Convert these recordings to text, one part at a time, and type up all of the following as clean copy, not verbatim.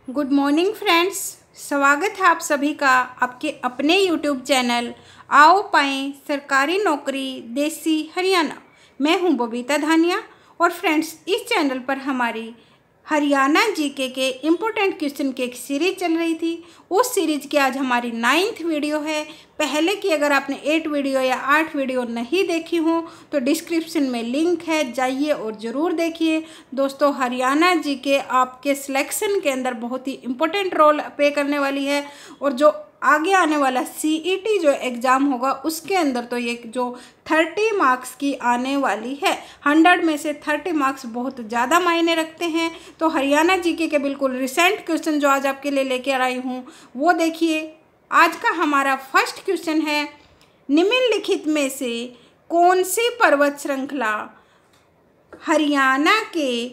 Good morning friends. स्वागत है आप सभी का आपके अपने यूट्यूब चैनल आओ पाएं सरकारी नौकरी देसी हरियाणा। मैं हूं बबीता धानिया और फ्रेंड्स इस चैनल पर हमारी हरियाणा जीके के इम्पोर्टेंट क्वेश्चन की एक सीरीज चल रही थी। उस सीरीज की आज हमारी 9th वीडियो है। पहले की अगर आपने 8 वीडियो या 8 वीडियो नहीं देखी हो तो डिस्क्रिप्शन में लिंक है, जाइए और ज़रूर देखिए। दोस्तों हरियाणा जीके आपके सिलेक्शन के अंदर बहुत ही इम्पोर्टेंट रोल प्ले करने वाली है और जो आगे आने वाला सीईटी जो एग्ज़ाम होगा उसके अंदर तो ये जो 30 मार्क्स की आने वाली है, 100 में से 30 मार्क्स बहुत ज़्यादा मायने रखते हैं। तो हरियाणा जीके के बिल्कुल रिसेंट क्वेश्चन जो आज आपके लिए लेकर आई हूँ वो देखिए। आज का हमारा फर्स्ट क्वेश्चन है, निम्नलिखित में से कौन सी पर्वत श्रृंखला हरियाणा के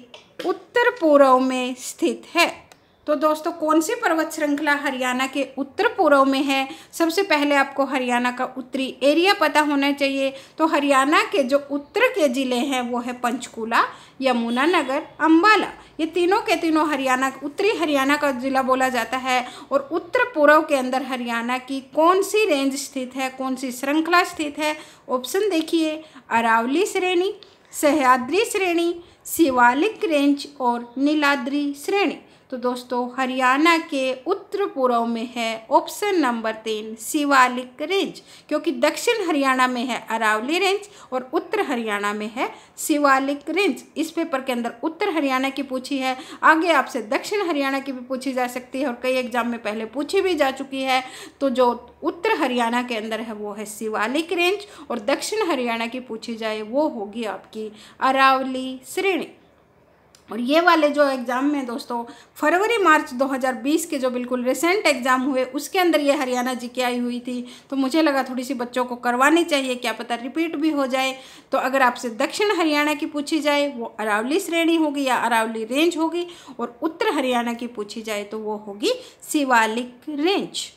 उत्तर पूर्व में स्थित है। तो दोस्तों कौन सी पर्वत श्रृंखला हरियाणा के उत्तर पूर्व में है। सबसे पहले आपको हरियाणा का उत्तरी एरिया पता होना चाहिए। तो हरियाणा के जो उत्तर के ज़िले हैं वो है पंचकूला, यमुनानगर, अंबाला। ये तीनों के तीनों हरियाणा उत्तरी हरियाणा का ज़िला बोला जाता है। और उत्तर पूर्व के अंदर हरियाणा की कौन सी रेंज स्थित है, कौन सी श्रृंखला स्थित है। ऑप्शन देखिए, अरावली श्रेणी, सह्याद्री श्रेणी, शिवालिक रेंज और नीलाद्री श्रेणी। तो दोस्तों हरियाणा के उत्तर पूर्व में है ऑप्शन नंबर 3 शिवालिक रेंज, क्योंकि दक्षिण हरियाणा में है अरावली रेंज और उत्तर हरियाणा में है शिवालिक रेंज। इस पेपर के अंदर उत्तर हरियाणा की पूछी है, आगे आपसे दक्षिण हरियाणा की भी पूछी जा सकती है और कई एग्जाम में पहले पूछी भी जा चुकी है। तो जो उत्तर हरियाणा के अंदर है वो है शिवालिक रेंज और दक्षिण हरियाणा की पूछी जाए वो होगी आपकी अरावली श्रेणी। और ये वाले जो एग्ज़ाम में दोस्तों फरवरी मार्च 2020 के जो बिल्कुल रिसेंट एग्ज़ाम हुए उसके अंदर ये हरियाणा जीके आई हुई थी। तो मुझे लगा थोड़ी सी बच्चों को करवानी चाहिए, क्या पता रिपीट भी हो जाए। तो अगर आपसे दक्षिण हरियाणा की पूछी जाए वो अरावली श्रेणी होगी या अरावली रेंज होगी और उत्तर हरियाणा की पूछी जाए तो वो होगी शिवालिक रेंज।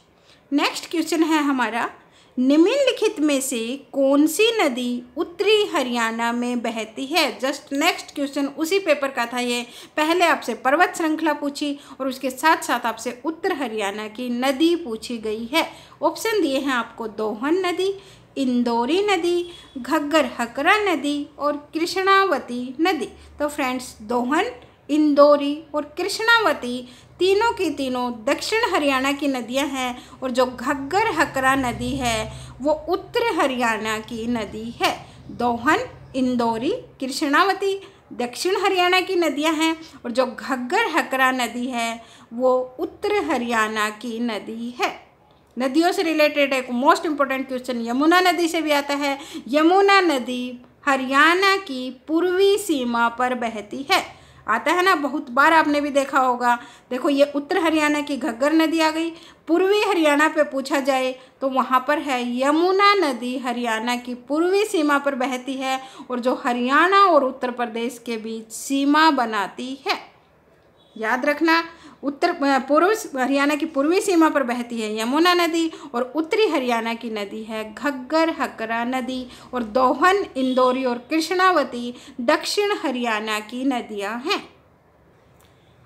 नेक्स्ट क्वेश्चन है हमारा, निम्नलिखित में से कौन सी नदी उत्तरी हरियाणा में बहती है। जस्ट नेक्स्ट क्वेश्चन उसी पेपर का था ये। पहले आपसे पर्वत श्रृंखला पूछी और उसके साथ साथ आपसे उत्तर हरियाणा की नदी पूछी गई है। ऑप्शन दिए हैं आपको, दोहन नदी, इंदौरी नदी, घग्गर हकरा नदी और कृष्णावती नदी। तो फ्रेंड्स दोहन, इंदौरी और कृष्णावती तीनों की तीनों दक्षिण हरियाणा की नदियां हैं और जो घग्गर हकरा नदी है वो उत्तर हरियाणा की नदी है। दोहन, इंदौरी, कृष्णावती दक्षिण हरियाणा की नदियां हैं और जो घग्गर हकरा नदी है वो उत्तर हरियाणा की नदी है। नदियों से रिलेटेड एक मोस्ट इम्पोर्टेंट क्वेश्चन यमुना नदी से भी आता है। यमुना नदी हरियाणा की पूर्वी सीमा पर बहती है। आता है ना, बहुत बार आपने भी देखा होगा। देखो ये उत्तर हरियाणा की घग्गर नदी आ गई, पूर्वी हरियाणा पे पूछा जाए तो वहाँ पर है यमुना नदी हरियाणा की पूर्वी सीमा पर बहती है और जो हरियाणा और उत्तर प्रदेश के बीच सीमा बनाती है। याद रखना, पूर्व हरियाणा की पूर्वी सीमा पर बहती है यमुना नदी और उत्तरी हरियाणा की नदी है घग्गर हकरा नदी और दोहन, इंदौरी और कृष्णावती दक्षिण हरियाणा की नदियां हैं।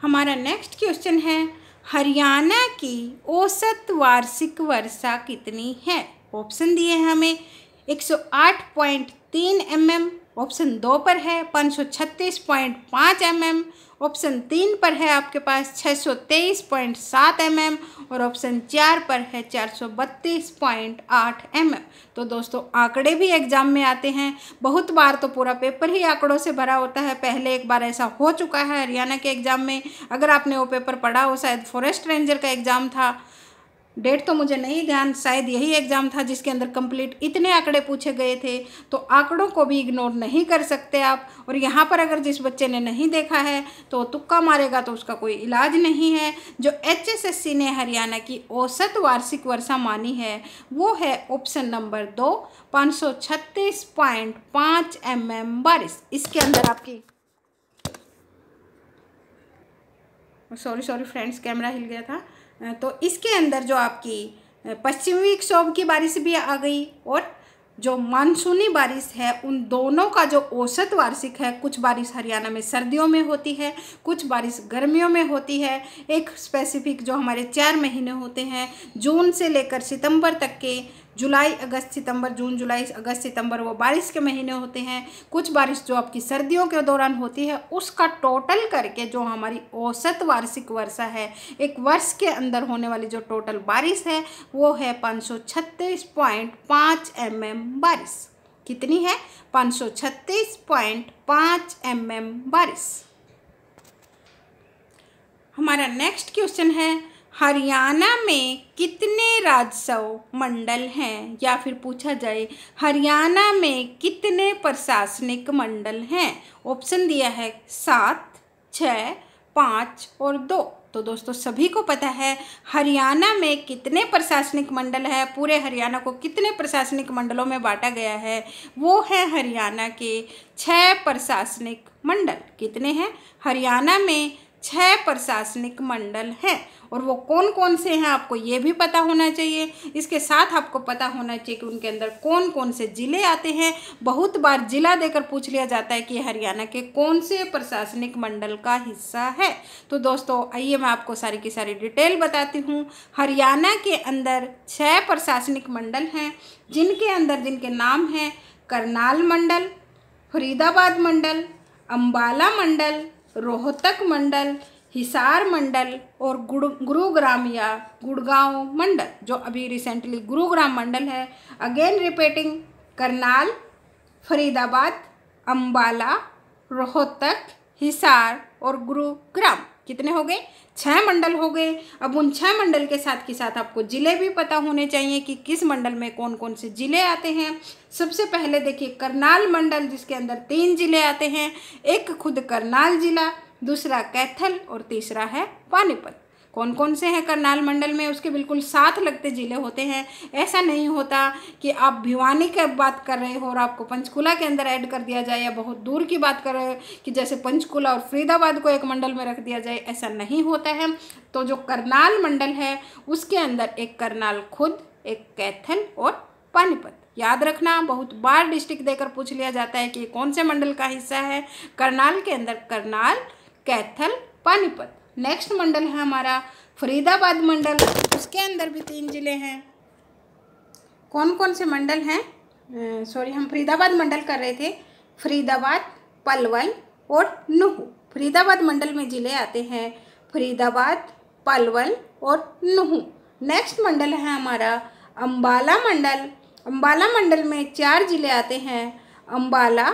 हमारा नेक्स्ट क्वेश्चन है, हरियाणा की औसत वार्षिक वर्षा कितनी है। ऑप्शन दिए हैं हमें, 108.3 mm, ऑप्शन 2 पर है 536.5 mm, ऑप्शन 3 पर है आपके पास 623.7 mm और ऑप्शन 4 पर है 432.8 mm। तो दोस्तों आंकड़े भी एग्जाम में आते हैं, बहुत बार तो पूरा पेपर ही आंकड़ों से भरा होता है। पहले एक बार ऐसा हो चुका है हरियाणा के एग्ज़ाम में, अगर आपने वो पेपर पढ़ा हो, शायद फॉरेस्ट रेंजर का एग्ज़ाम था, डेट तो मुझे नहीं ध्यान, शायद यही एग्ज़ाम था जिसके अंदर कंप्लीट इतने आंकड़े पूछे गए थे। तो आंकड़ों को भी इग्नोर नहीं कर सकते आप। और यहाँ पर अगर जिस बच्चे ने नहीं देखा है तो तुक्का मारेगा तो उसका कोई इलाज नहीं है। जो HSSC ने हरियाणा की औसत वार्षिक वर्षा मानी है वो है ऑप्शन नंबर 2, 536.5 mm बारिश। इसके अंदर आपकी सॉरी फ्रेंड्स, कैमरा हिल गया था। तो इसके अंदर जो आपकी पश्चिमी विक्षोभ की बारिश भी आ गई और जो मानसूनी बारिश है उन दोनों का जो औसत वार्षिक है, कुछ बारिश हरियाणा में सर्दियों में होती है, कुछ बारिश गर्मियों में होती है। एक स्पेसिफिक जो हमारे 4 महीने होते हैं, जून से लेकर सितंबर तक के, जुलाई अगस्त सितंबर, जून जुलाई अगस्त सितंबर, वो बारिश के महीने होते हैं। कुछ बारिश जो आपकी सर्दियों के दौरान होती है, उसका टोटल करके जो हमारी औसत वार्षिक वर्षा है, एक वर्ष के अंदर होने वाली जो टोटल बारिश है, वो है 536.5 mm बारिश। कितनी है? 536.5 mm बारिश। हमारा नेक्स्ट क्वेश्चन है, हरियाणा में कितने राजस्व मंडल हैं? या फिर पूछा जाए हरियाणा में कितने प्रशासनिक मंडल हैं? ऑप्शन दिया है 7, 6, 5 और 2। तो दोस्तों सभी को पता है हरियाणा में कितने प्रशासनिक मंडल है, पूरे हरियाणा को कितने प्रशासनिक मंडलों में बांटा गया है। वो है हरियाणा के 6 प्रशासनिक मंडल। कितने हैं? हरियाणा में 6 प्रशासनिक मंडल हैं। और वो कौन कौन से हैं आपको ये भी पता होना चाहिए। इसके साथ आपको पता होना चाहिए कि उनके अंदर कौन कौन से ज़िले आते हैं। बहुत बार ज़िला देकर पूछ लिया जाता है कि हरियाणा के कौन से प्रशासनिक मंडल का हिस्सा है। तो दोस्तों आइए मैं आपको सारी की सारी डिटेल बताती हूँ। हरियाणा के अंदर 6 प्रशासनिक मंडल हैं, जिनके नाम हैं करनाल मंडल, फरीदाबाद मंडल, अम्बाला मंडल, रोहतक मंडल, हिसार मंडल और गुरुग्राम या गुड़गांव मंडल, जो अभी रिसेंटली गुरुग्राम मंडल है। अगेन रिपीटिंग, करनाल, फरीदाबाद, अम्बाला, रोहतक, हिसार और गुरुग्राम। कितने हो गए? 6 मंडल हो गए। अब उन 6 मंडल के साथ आपको ज़िले भी पता होने चाहिए कि किस मंडल में कौन कौन से ज़िले आते हैं। सबसे पहले देखिए करनाल मंडल, जिसके अंदर 3 ज़िले आते हैं। एक खुद करनाल ज़िला, दूसरा कैथल और तीसरा है पानीपत। कौन कौन से हैं करनाल मंडल में? उसके बिल्कुल साथ लगते ज़िले होते हैं। ऐसा नहीं होता कि आप भिवानी की बात कर रहे हो और आपको पंचकुला के अंदर ऐड कर दिया जाए, या बहुत दूर की बात कर रहे हो कि जैसे पंचकुला और फरीदाबाद को एक मंडल में रख दिया जाए, ऐसा नहीं होता है। तो जो करनाल मंडल है उसके अंदर एक करनाल खुद, एक कैथल और पानीपत। याद रखना, बहुत बार डिस्ट्रिक्ट देकर पूछ लिया जाता है कि कौन से मंडल का हिस्सा है। करनाल के अंदर करनाल, कैथल, पानीपत। नेक्स्ट मंडल है हमारा फरीदाबाद मंडल, उसके अंदर भी 3 ज़िले हैं। कौन कौन से मंडल हैं? हम फरीदाबाद मंडल कर रहे थे। फरीदाबाद, पलवल और नुहू। फरीदाबाद मंडल में ज़िले आते हैं फरीदाबाद, पलवल और नुहू। नेक्स्ट मंडल है हमारा अम्बाला मंडल। अम्बाला मंडल में 4 ज़िले आते हैं, अम्बाला,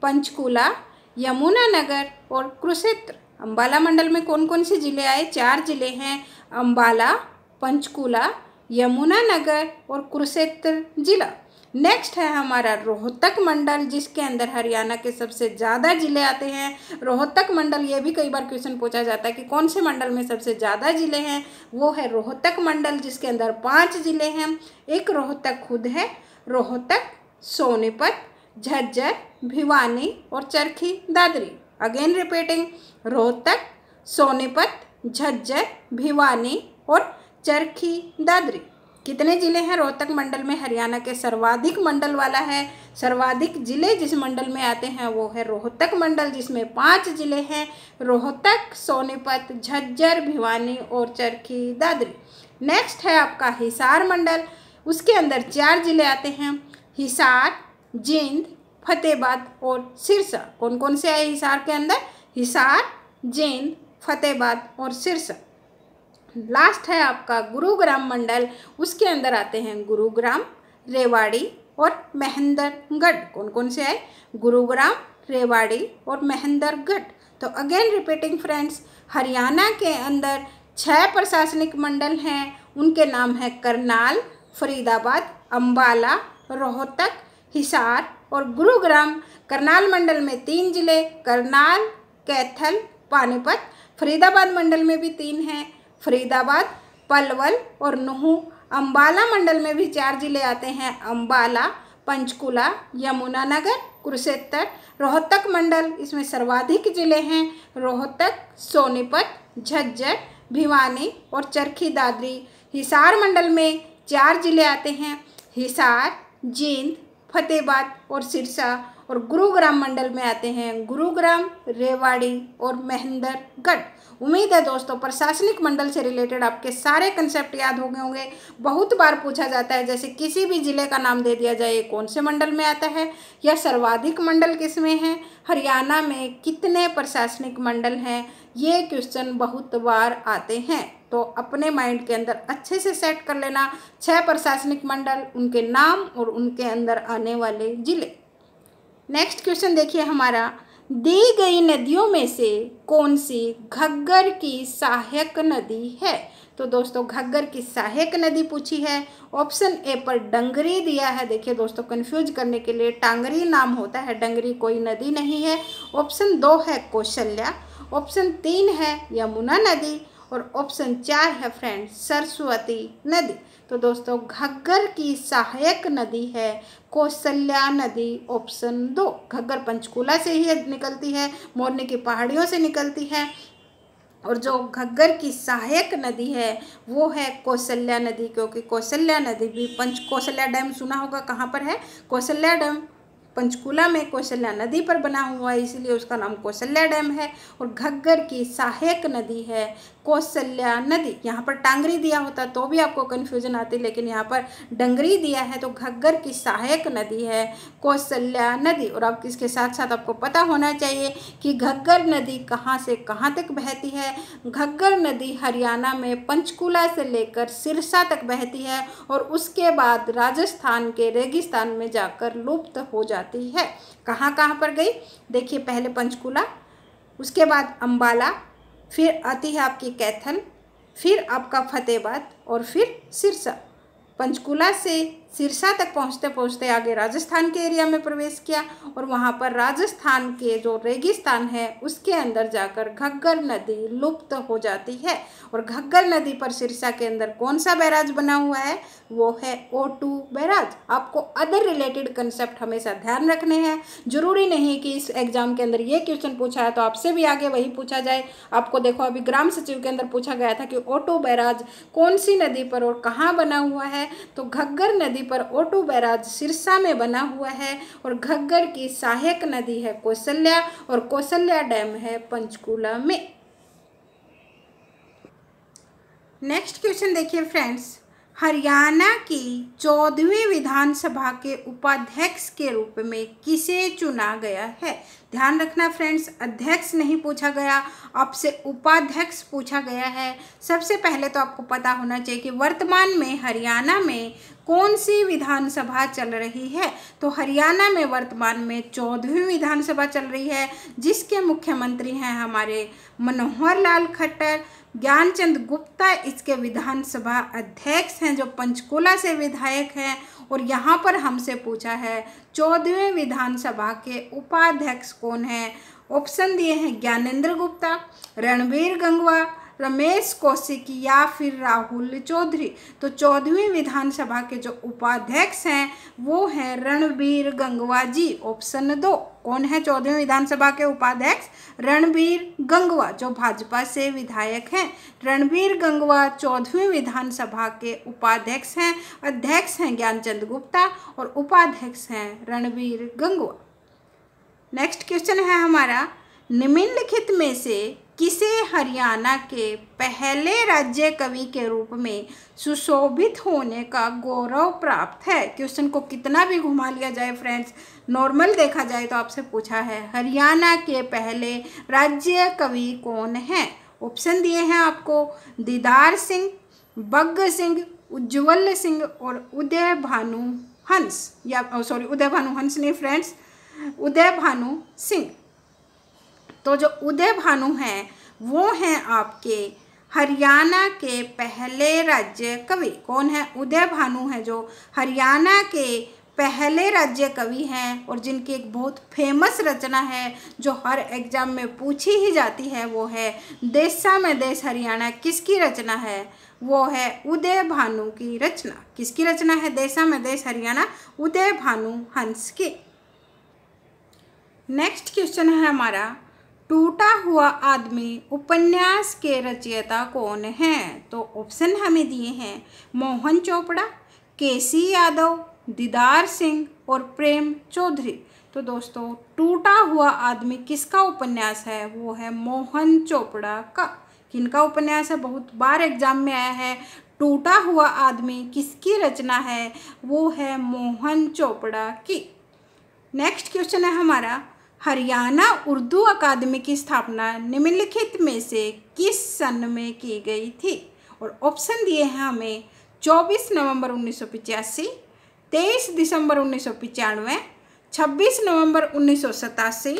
पंचकुला, यमुनानगर और कुरुक्षेत्र। अम्बाला मंडल में कौन कौन से ज़िले आए? 4 ज़िले हैं, अम्बाला, पंचकुला, यमुनानगर और कुरुक्षेत्र जिला। नेक्स्ट है हमारा रोहतक मंडल, जिसके अंदर हरियाणा के सबसे ज़्यादा ज़िले आते हैं। रोहतक मंडल, ये भी कई बार क्वेश्चन पूछा जाता है कि कौन से मंडल में सबसे ज़्यादा ज़िले हैं। वो है रोहतक मंडल, जिसके अंदर 5 ज़िले हैं। एक रोहतक खुद है, रोहतक, सोनीपत, झज्जर, भिवानी और चरखी दादरी। अगेन रिपीटिंग, रोहतक, सोनीपत, झज्जर, भिवानी और चरखी दादरी। कितने ज़िले हैं रोहतक मंडल में? हरियाणा के सर्वाधिक मंडल वाला है। सर्वाधिक ज़िले जिस मंडल में आते हैं वो है रोहतक मंडल, जिसमें 5 ज़िले हैं, रोहतक, सोनीपत, झज्जर, भिवानी और चरखी दादरी। नेक्स्ट है आपका हिसार मंडल, उसके अंदर 4 ज़िले आते हैं, हिसार, जींद, फतेहाबाद और सिरसा। कौन कौन से आए हिसार के अंदर? हिसार, जींद, फतेहाबाद और सिरसा। लास्ट है आपका गुरुग्राम मंडल, उसके अंदर आते हैं गुरुग्राम, रेवाड़ी और महेंद्रगढ़। कौन कौन से आए? गुरुग्राम, रेवाड़ी और महेंद्रगढ़। तो अगेन रिपीटिंग फ्रेंड्स, हरियाणा के अंदर 6 प्रशासनिक मंडल हैं। उनके नाम है करनाल, फरीदाबाद, अम्बाला, रोहतक, हिसार और गुरुग्राम। करनाल मंडल में 3 ज़िले, करनाल, कैथल, पानीपत। फरीदाबाद मंडल में भी 3 हैं, फरीदाबाद, पलवल और नुहू। अम्बाला मंडल में भी 4 ज़िले आते हैं, अम्बाला, पंचकुला, यमुनानगर, कुरुक्षेत्र। रोहतक मंडल, इसमें सर्वाधिक ज़िले हैं, रोहतक, सोनीपत, झज्जर, भिवानी और चरखी दादरी। हिसार मंडल में 4 ज़िले आते हैं, हिसार, जींद, फतेहाबाद और सिरसा। और गुरुग्राम मंडल में आते हैं गुरुग्राम, रेवाड़ी और महेंद्रगढ़। उम्मीद है दोस्तों प्रशासनिक मंडल से रिलेटेड आपके सारे कंसेप्ट याद हो गए होंगे। बहुत बार पूछा जाता है, जैसे किसी भी जिले का नाम दे दिया जाए कौन से मंडल में आता है, या सर्वाधिक मंडल किसमें है, हरियाणा में कितने प्रशासनिक मंडल हैं, ये क्वेश्चन बहुत बार आते हैं। तो अपने माइंड के अंदर अच्छे से सेट कर लेना 6 प्रशासनिक मंडल, उनके नाम और उनके अंदर आने वाले जिले। नेक्स्ट क्वेश्चन देखिए हमारा, दी गई नदियों में से कौन सी घग्गर की सहायक नदी है। तो दोस्तों घग्गर की सहायक नदी पूछी है। ऑप्शन ए पर डंगरी दिया है। देखिए दोस्तों कंफ्यूज करने के लिए, टांगरी नाम होता है, डंगरी कोई नदी नहीं है। ऑप्शन 2 है कौशल्या, ऑप्शन 3 है यमुना नदी और ऑप्शन 4 है फ्रेंड्स सरस्वती नदी। तो दोस्तों घग्गर की सहायक नदी है कौशल्या नदी, ऑप्शन 2। घग्गर पंचकूला से ही निकलती है, मोरनी की पहाड़ियों से निकलती है। और जो घग्गर की सहायक नदी है वो है कौशल्या नदी, क्योंकि कौशल्या नदी भी कौशल्या डैम सुना होगा, कहाँ पर है, कौशल्या डैम पंचकूला में कौशल्या नदी पर बना हुआ है, इसलिए उसका नाम कौशल्या डैम है। और घग्गर की सहायक नदी है कौशल्या नदी। यहाँ पर टांगरी दिया होता तो भी आपको कन्फ्यूजन आती, लेकिन यहाँ पर डंगरी दिया है, तो घग्गर की सहायक नदी है कौशल्या नदी। और अब इसके साथ साथ आपको पता होना चाहिए कि घग्गर नदी कहाँ से कहाँ तक बहती है। घग्गर नदी हरियाणा में पंचकूला से लेकर सिरसा तक बहती है और उसके बाद राजस्थान के रेगिस्तान में जाकर लुप्त हो जाती है। कहाँ कहाँ पर गई, देखिए पहले पंचकूला, उसके बाद अंबाला, फिर आती है आपकी कैथल, फिर आपका फतेहाबाद और फिर सिरसा। पंचकूला से सिरसा तक पहुँचते पहुँचते आगे राजस्थान के एरिया में प्रवेश किया और वहाँ पर राजस्थान के जो रेगिस्तान है उसके अंदर जाकर घग्गर नदी लुप्त हो जाती है। और घग्गर नदी पर सिरसा के अंदर कौन सा बैराज बना हुआ है, वो है O2 बैराज। आपको अदर रिलेटेड कंसेप्ट हमेशा ध्यान रखने हैं। जरूरी नहीं कि इस एग्जाम के अंदर ये क्वेश्चन पूछा है तो आपसे भी आगे वही पूछा जाए। आपको देखो अभी ग्राम सचिव के अंदर पूछा गया था कि O2 बैराज कौन सी नदी पर और कहाँ बना हुआ है, तो घग्गर नदी पर O2 बैराज सिरसा में बना हुआ है। और घग्गर की सहायक नदी है कौशल्या और कौशल्या डैम है पंचकूला में। नेक्स्ट क्वेश्चन देखिए फ्रेंड्स, हरियाणा की 14वीं विधानसभा के उपाध्यक्ष के रूप में किसे चुना गया है। ध्यान रखना फ्रेंड्स, अध्यक्ष नहीं पूछा गया, आपसे उपाध्यक्ष पूछा गया है। सबसे पहले तो आपको पता होना चाहिए कि वर्तमान में हरियाणा में कौन सी विधानसभा चल रही है। तो हरियाणा में वर्तमान में 14वीं विधानसभा चल रही है, जिसके मुख्यमंत्री हैं हमारे मनोहर लाल खट्टर। ज्ञानचंद गुप्ता इसके विधानसभा अध्यक्ष हैं, जो पंचकूला से विधायक हैं। और यहाँ पर हमसे पूछा है 14वें विधानसभा के उपाध्यक्ष कौन हैं। ऑप्शन दिए हैं ज्ञानेंद्र गुप्ता, रणबीर गंगवा, रमेश कौशिक या फिर राहुल चौधरी। तो 14वीं विधानसभा के जो उपाध्यक्ष हैं वो हैं रणबीर गंगवा जी, ऑप्शन 2। कौन है 14वीं विधानसभा के उपाध्यक्ष, रणबीर गंगवा, जो भाजपा से विधायक हैं। रणबीर गंगवा 14वीं विधानसभा के उपाध्यक्ष हैं। अध्यक्ष हैं ज्ञानचंद गुप्ता और उपाध्यक्ष हैं रणबीर गंगवा। नेक्स्ट क्वेश्चन है हमारा, निम्नलिखित में से किसे हरियाणा के पहले राज्य कवि के रूप में सुशोभित होने का गौरव प्राप्त है। क्वेश्चन को कितना भी घुमा लिया जाए फ्रेंड्स, नॉर्मल देखा जाए तो आपसे पूछा है हरियाणा के पहले राज्य कवि कौन हैं। ऑप्शन दिए हैं आपको दीदार सिंह, बग्ग सिंह, उज्ज्वल सिंह और उदय भानु हंस, या उदय भानु हंस नहीं फ्रेंड्स, उदय भानु सिंह। तो जो उदय भानु हैं वो हैं आपके हरियाणा के पहले राज्य कवि। कौन है, उदय भानु हैं, जो हरियाणा के पहले राज्य कवि हैं और जिनकी एक बहुत फेमस रचना है जो हर एग्जाम में पूछी ही जाती है, वो है देशा में देश हरियाणा। किसकी रचना है, वो है उदय भानु की रचना। किसकी रचना है देशा में देश हरियाणा, उदय भानु हंस की। नेक्स्ट क्वेश्चन है हमारा, टूटा हुआ आदमी उपन्यास के रचयिता कौन हैं। तो ऑप्शन हमें दिए हैं मोहन चोपड़ा, केसी यादव, दीदार सिंह और प्रेम चौधरी। तो दोस्तों टूटा हुआ आदमी किसका उपन्यास है? वो है मोहन चोपड़ा का। किनका उपन्यास है? बहुत बार एग्जाम में आया है। टूटा हुआ आदमी किसकी रचना है? वो है मोहन चोपड़ा की। नेक्स्ट क्वेश्चन है हमारा, हरियाणा उर्दू अकादमी की स्थापना निम्नलिखित में से किस सन में की गई थी? और ऑप्शन दिए हैं हमें 24 नवंबर 1985, 23 दिसंबर 1995, 26 नवंबर 1987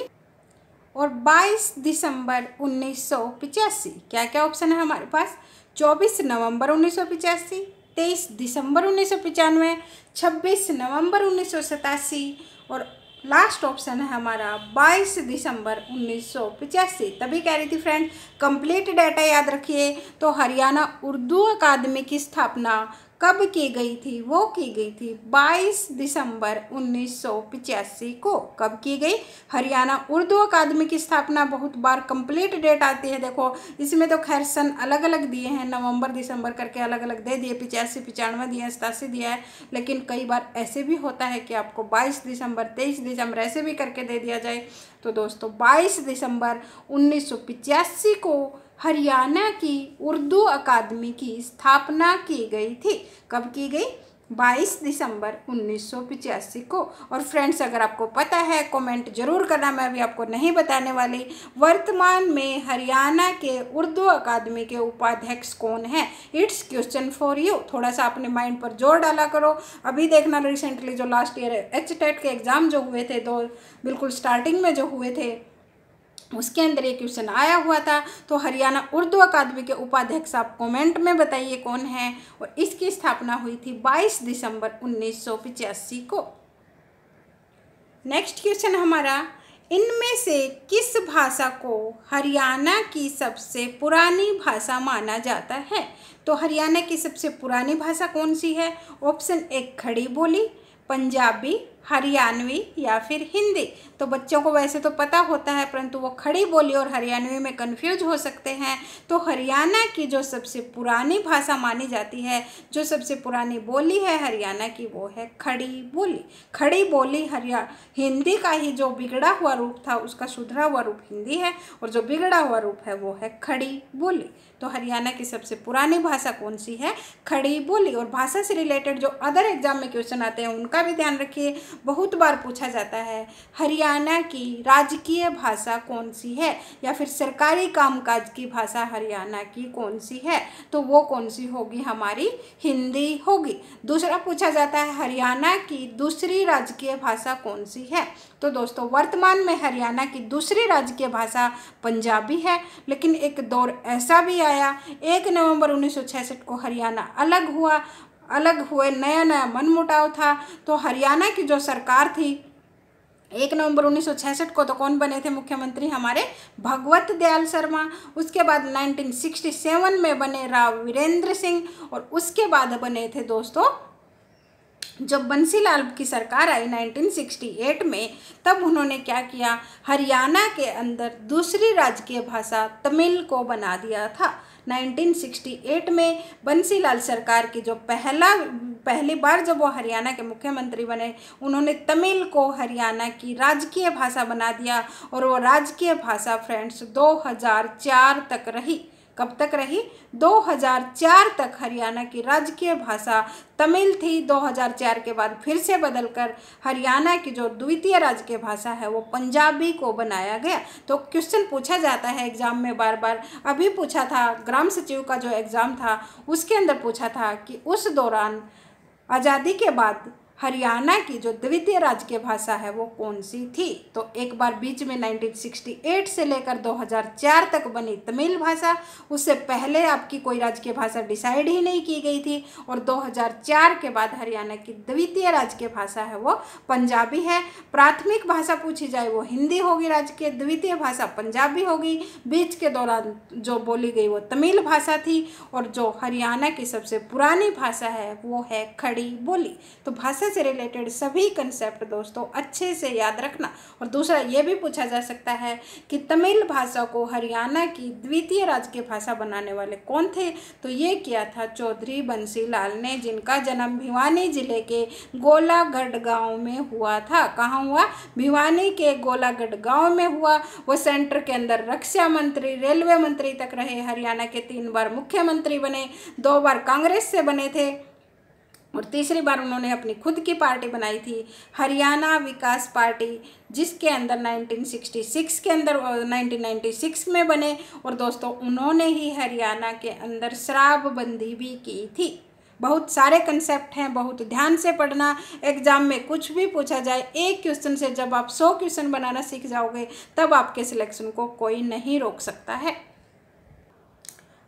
और 22 दिसंबर 1985। क्या क्या ऑप्शन है हमारे पास? 24 नवंबर 1985, 23 दिसंबर 1995, 26 नवंबर 1987 और लास्ट ऑप्शन है हमारा 22 दिसंबर 1985। तभी कह रही थी फ्रेंड, कंप्लीट डाटा याद रखिए। तो हरियाणा उर्दू अकादमी की स्थापना कब की गई थी? वो की गई थी 22 दिसंबर 1985 को। कब की गई? हरियाणा उर्दू अकादमी की स्थापना। बहुत बार कंप्लीट डेट आती है, देखो इसमें तो खैर सन अलग अलग दिए हैं, नवंबर दिसंबर करके अलग अलग दे दिए, 85 95 दिए, 87 दिया है। लेकिन कई बार ऐसे भी होता है कि आपको 22 दिसंबर 23 दिसंबर ऐसे भी करके दे दिया जाए। तो दोस्तों 22 दिसंबर 1985 को हरियाणा की उर्दू अकादमी की स्थापना की गई थी। कब की गई? 22 दिसंबर 1985 को। और फ्रेंड्स अगर आपको पता है कमेंट जरूर करना, मैं अभी आपको नहीं बताने वाली। वर्तमान में हरियाणा के उर्दू अकादमी के उपाध्यक्ष कौन है? It's question for you. थोड़ा सा अपने माइंड पर जोर डाला करो। अभी देखना रिसेंटली जो लास्ट ईयर एचटेट के एग्ज़ाम जो हुए थे, दो बिल्कुल स्टार्टिंग में जो हुए थे, उसके अंदर एक क्वेश्चन आया हुआ था। तो हरियाणा उर्दू अकादमी के उपाध्यक्ष आप कमेंट में बताइए कौन है। और इसकी स्थापना हुई थी 22 दिसंबर 1985 को। नेक्स्ट क्वेश्चन हमारा, इनमें से किस भाषा को हरियाणा की सबसे पुरानी भाषा माना जाता है? तो हरियाणा की सबसे पुरानी भाषा कौन सी है? ऑप्शन एक खड़ी बोली, पंजाबी, हरियाणवी या फिर हिंदी। तो बच्चों को वैसे तो पता होता है, परंतु वो खड़ी बोली और हरियाणवी में कंफ्यूज हो सकते हैं। तो हरियाणा की जो सबसे पुरानी भाषा मानी जाती है, जो सबसे पुरानी बोली है हरियाणा की, वो है खड़ी बोली। खड़ी बोली हिंदी का ही जो बिगड़ा हुआ रूप था, उसका सुधरा हुआ रूप हिंदी है, और जो बिगड़ा हुआ रूप है वो है खड़ी बोली। तो हरियाणा की सबसे पुरानी भाषा कौन सी है? खड़ी बोली। और भाषा से रिलेटेड जो अदर एग्जाम में क्वेश्चन आते हैं उनका भी ध्यान रखिए। बहुत बार पूछा जाता है हरियाणा की राजकीय भाषा कौन सी है, या फिर सरकारी कामकाज की भाषा हरियाणा की कौन सी है? तो वो कौन सी होगी? हमारी हिंदी होगी। दूसरा पूछा जाता है हरियाणा की दूसरी राजकीय भाषा कौन सी है? तो दोस्तों वर्तमान में हरियाणा की दूसरी राजकीय भाषा पंजाबी है। लेकिन एक दौर ऐसा भी आया, 1 नवंबर 1966 को हरियाणा अलग हुए, नया नया मनमुटाव था। तो हरियाणा की जो सरकार थी 1 नवंबर 1966 को तो कौन बने थे मुख्यमंत्री? हमारे भगवत दयाल शर्मा। उसके बाद 1967 में बने राव वीरेंद्र सिंह, और उसके बाद बने थे दोस्तों जब बंसीलाल की सरकार आई 1968 में, तब उन्होंने क्या किया? हरियाणा के अंदर दूसरी राजकीय भाषा तमिल को बना दिया था। 1968 में बंसीलाल सरकार की जो पहली बार जब वो हरियाणा के मुख्यमंत्री बने, उन्होंने तमिल को हरियाणा की राजकीय भाषा बना दिया। और वो राजकीय भाषा फ्रेंड्स 2004 तक रही। कब तक रही? 2004 तक हरियाणा की राजकीय भाषा तमिल थी। 2004 के बाद फिर से बदलकर हरियाणा की जो द्वितीय राजकीय भाषा है वो पंजाबी को बनाया गया। तो क्वेश्चन पूछा जाता है एग्जाम में बार बार। अभी पूछा था, ग्राम सचिव का जो एग्ज़ाम था उसके अंदर पूछा था कि उस दौरान आज़ादी के बाद हरियाणा की जो द्वितीय राजकीय भाषा है वो कौन सी थी? तो एक बार बीच में 1968 से लेकर 2004 तक बनी तमिल भाषा, उससे पहले आपकी कोई राजकीय भाषा डिसाइड ही नहीं की गई थी। और 2004 के बाद हरियाणा की द्वितीय राजकीय भाषा है वो पंजाबी है। प्राथमिक भाषा पूछी जाए वो हिंदी होगी, राजकीय द्वितीय भाषा पंजाबी होगी। बीच के दौरान जो बोली गई वो तमिल भाषा थी। और जो हरियाणा की सबसे पुरानी भाषा है वो है खड़ी बोली। तो भाषा भाषा से रिलेटेड सभी कंसेप्ट दोस्तों अच्छे से याद रखना। और दूसरा ये भी पूछा जा सकता है कि तमिल भाषा को हरियाणा की द्वितीय राजकीय भाषा बनाने वाले कौन थे, तो ये किया था चौधरी बंसी लाल ने, जिनका जन्म भिवानी जिले के गोलागढ़ गांव में हुआ था। कहाँ हुआ? भिवानी के गोलागढ़ गांव में हुआ। वो सेंटर के अंदर रक्षा मंत्री, रेलवे मंत्री तक रहे, हरियाणा के 3 बार मुख्यमंत्री बने, 2 बार कांग्रेस से बने थे और तीसरी बार उन्होंने अपनी खुद की पार्टी बनाई थी, हरियाणा विकास पार्टी, जिसके अंदर 1966 के अंदर 1996 में बने। और दोस्तों उन्होंने ही हरियाणा के अंदर शराबबंदी भी की थी। बहुत सारे कंसेप्ट हैं, बहुत ध्यान से पढ़ना। एग्जाम में कुछ भी पूछा जाए, एक क्वेश्चन से जब आप 100 क्वेश्चन बनाना सीख जाओगे तब आपके सिलेक्शन को कोई नहीं रोक सकता है।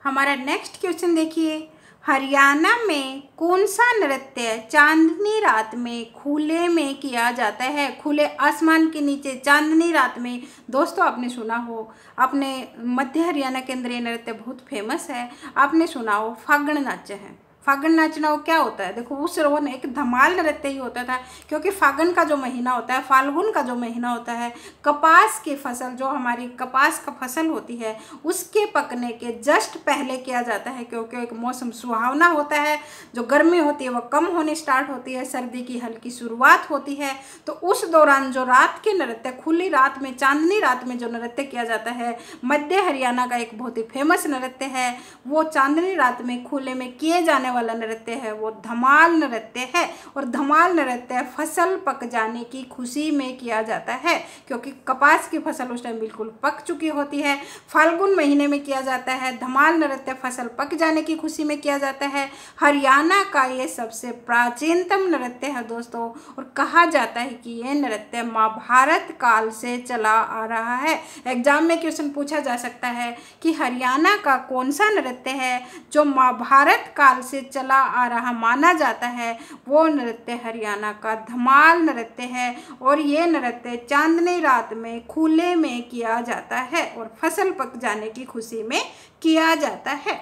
हमारा नेक्स्ट क्वेश्चन देखिए, हरियाणा में कौन सा नृत्य चांदनी रात में खुले में किया जाता है? खुले आसमान के नीचे चांदनी रात में। दोस्तों आपने सुना हो, आपने मध्य हरियाणा के अंदर ये नृत्य बहुत फेमस है, आपने सुना हो फागण नाच है। फागण नाचना वो क्या होता है? देखो उस रोन एक धमाल नृत्य ही होता था, क्योंकि फागण का जो महीना होता है, फाल्गुन का जो महीना होता है, कपास की फसल, जो हमारी कपास का फसल होती है, उसके पकने के जस्ट पहले किया जाता है, क्योंकि एक मौसम सुहावना होता है, जो गर्मी होती है वो कम होनी स्टार्ट होती है, सर्दी की हल्की शुरुआत होती है। तो उस दौरान जो रात के नृत्य, खुली रात में, चांदनी रात में जो नृत्य किया जाता है, मध्य हरियाणा का एक बहुत ही फेमस नृत्य है, वो चांदनी रात में खुले में किए जाने वाला नृत्य है, वो धमाल नृत्य है। और धमाल नृत्य फसल पक जाने की खुशी में किया जाता है, क्योंकि कपास की फसल उस टाइम बिल्कुल पक चुकी होती है। फाल्गुन महीने में किया जाता है धमाल नृत्य, फसल पक जाने की खुशी में किया जाता है। हरियाणा का ये सबसे प्राचीनतम नृत्य है दोस्तों, और कहा जाता है कि ये नृत्य महाभारत काल से चला आ रहा है। एग्जाम में क्वेश्चन पूछा जा सकता है कि हरियाणा का कौन सा नृत्य है जो महाभारत काल से चला आ रहा माना जाता है? वो नृत्य हरियाणा का धमाल नृत्य है, और ये नृत्य चांदनी रात में खुले में किया जाता है और फसल पक जाने की खुशी में किया जाता है।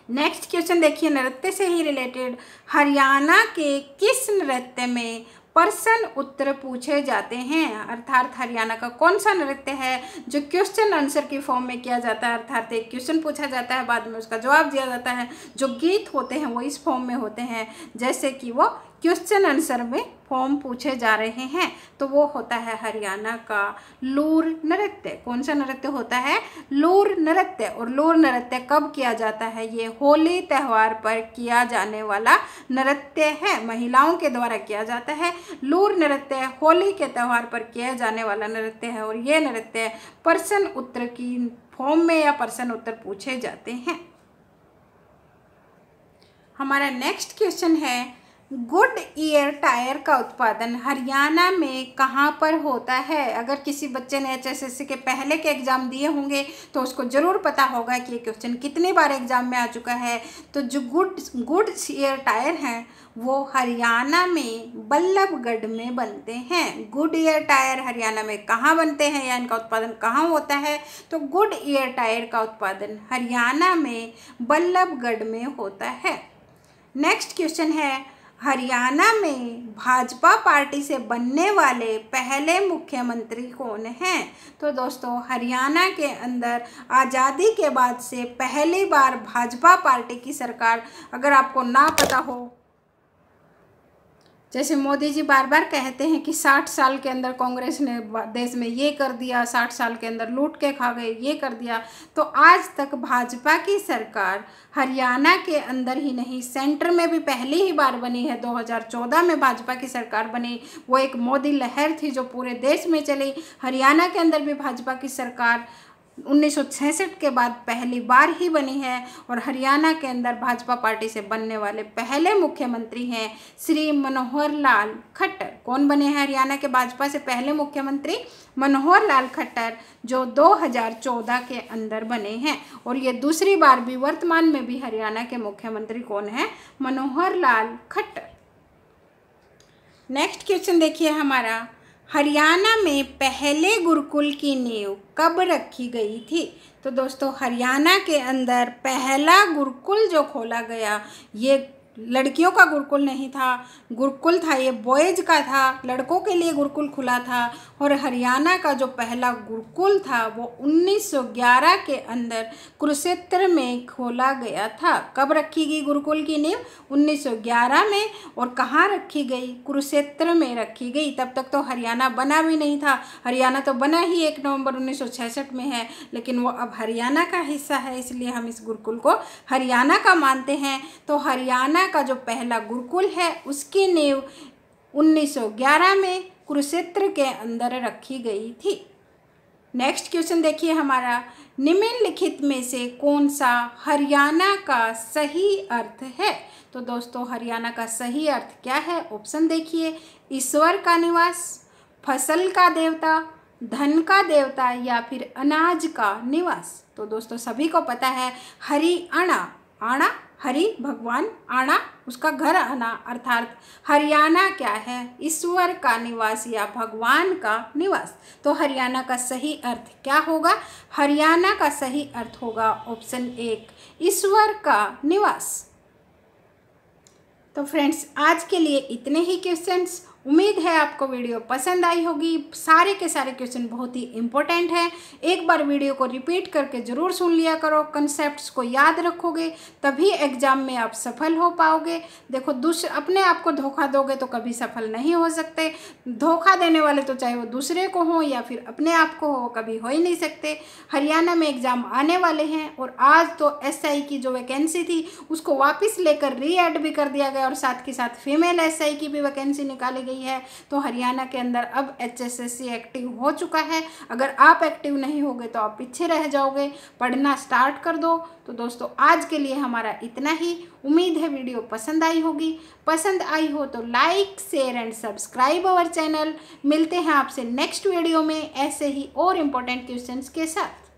नेक्स्ट क्वेश्चन देखिए, नृत्य से ही रिलेटेड, हरियाणा के किस नृत्य में प्रश्न उत्तर पूछे जाते हैं? अर्थात हरियाणा का कौन सा नृत्य है जो क्वेश्चन आंसर की फॉर्म में किया जाता है? अर्थात एक क्वेश्चन पूछा जाता है, बाद में उसका जवाब दिया जाता है। जो गीत होते हैं वो इस फॉर्म में होते हैं, जैसे कि वो क्वेश्चन आंसर में फॉर्म पूछे जा रहे हैं, तो वो होता है हरियाणा का लूर नृत्य। कौन सा नृत्य होता है? लूर नृत्य। और लूर नृत्य कब किया जाता है? ये होली त्यौहार पर किया जाने वाला नृत्य है, महिलाओं के द्वारा किया जाता है। लूर नृत्य होली के त्यौहार पर किया जाने वाला नृत्य है, और ये नृत्य प्रश्न उत्तर की फॉर्म में या प्रश्न उत्तर पूछे जाते हैं। हमारा नेक्स्ट क्वेश्चन है, गुड ईयर टायर का उत्पादन हरियाणा में कहाँ पर होता है? अगर किसी बच्चे ने HSSC के पहले के एग्ज़ाम दिए होंगे तो उसको ज़रूर पता होगा कि ये क्वेश्चन कितनी बार एग्ज़ाम में आ चुका है। तो जो गुड ईयर टायर हैं वो हरियाणा में बल्लभगढ़ में बनते हैं। गुड ईयर टायर हरियाणा में कहाँ बनते हैं या इनका उत्पादन कहाँ होता है? तो गुड ईयर टायर का उत्पादन हरियाणा में बल्लभगढ़ में होता है। नेक्स्ट क्वेश्चन है, हरियाणा में भाजपा पार्टी से बनने वाले पहले मुख्यमंत्री कौन हैं? तो दोस्तों हरियाणा के अंदर आज़ादी के बाद से पहली बार भाजपा पार्टी की सरकार, अगर आपको ना पता हो, जैसे मोदी जी बार बार कहते हैं कि 60 साल के अंदर कांग्रेस ने देश में ये कर दिया, 60 साल के अंदर लूट के खा गए, ये कर दिया, तो आज तक भाजपा की सरकार हरियाणा के अंदर ही नहीं, सेंटर में भी पहली ही बार बनी है। 2014 में भाजपा की सरकार बनी, वो एक मोदी लहर थी जो पूरे देश में चली। हरियाणा के अंदर भी भाजपा की सरकार 1966 के बाद पहली बार ही बनी है, और हरियाणा के अंदर भाजपा पार्टी से बनने वाले पहले मुख्यमंत्री हैं श्री मनोहर लाल खट्टर। कौन बने हैं हरियाणा के भाजपा से पहले मुख्यमंत्री? मनोहर लाल खट्टर, जो 2014 के अंदर बने हैं। और ये दूसरी बार भी, वर्तमान में भी हरियाणा के मुख्यमंत्री कौन है? मनोहर लाल खट्टर। नेक्स्ट क्वेश्चन देखिए हमारा, हरियाणा में पहले गुरुकुल की नींव कब रखी गई थी? तो दोस्तों हरियाणा के अंदर पहला गुरुकुल जो खोला गया, ये लड़कियों का गुरुकुल नहीं था, गुरुकुल था ये बॉयज का था, लड़कों के लिए गुरुकुल खुला था। और हरियाणा का जो पहला गुरुकुल था वो 1911 के अंदर कुरुक्षेत्र में खोला गया था। कब रखी गई गुरुकुल की नींव? 1911 में। और कहाँ रखी गई? कुरुक्षेत्र में रखी गई। तब तक तो हरियाणा बना भी नहीं था। हरियाणा तो बना ही 1 नवंबर 1966 में है, लेकिन वो अब हरियाणा का हिस्सा है, इसलिए हम इस गुरुकुल को हरियाणा का मानते हैं। तो हरियाणा का जो पहला गुरुकुल है उसकी नींव 1911 में कुरुक्षेत्र के अंदर रखी गई थी। नेक्स्ट क्वेश्चन देखिए हमारा, निम्नलिखित में से कौन सा हरियाणा का सही अर्थ है? तो दोस्तों हरियाणा का सही अर्थ क्या है? ऑप्शन देखिए, ईश्वर का निवास, फसल का देवता, धन का देवता या फिर अनाज का निवास। तो दोस्तों सभी को पता है हरियाणा, आना हरि भगवान, आना उसका घर आना, अर्थात हरियाणा क्या है? ईश्वर का निवास या भगवान का निवास। तो हरियाणा का सही अर्थ क्या होगा? हरियाणा का सही अर्थ होगा ऑप्शन 1, ईश्वर का निवास। तो फ्रेंड्स आज के लिए इतने ही क्वेश्चंस। उम्मीद है आपको वीडियो पसंद आई होगी। सारे के सारे क्वेश्चन बहुत ही इम्पोर्टेंट हैं। एक बार वीडियो को रिपीट करके ज़रूर सुन लिया करो, कंसेप्ट्स को याद रखोगे तभी एग्ज़ाम में आप सफल हो पाओगे। देखो अपने आप को धोखा दोगे तो कभी सफल नहीं हो सकते। धोखा देने वाले तो चाहे वो दूसरे को हो या फिर अपने आप को हो, कभी हो ही नहीं सकते। हरियाणा में एग्ज़ाम आने वाले हैं और आज तो SI की जो वैकेंसी थी उसको वापस लेकर री-ऐड भी कर दिया गया और साथ के साथ फीमेल SI की भी वैकेंसी निकाली गई है। तो हरियाणा के अंदर अब HSSC एक्टिव हो चुका है। अगर आप एक्टिव नहीं होगे तो आप पीछे रह जाओगे। पढ़ना स्टार्ट कर दो। तो दोस्तों आज के लिए हमारा इतना ही। उम्मीद है वीडियो पसंद आई होगी। पसंद आई हो तो like, share and subscribe our channel. मिलते हैं आपसे नेक्स्ट वीडियो में ऐसे ही और इम्पोर्टेंट क्वेश्चंस के साथ।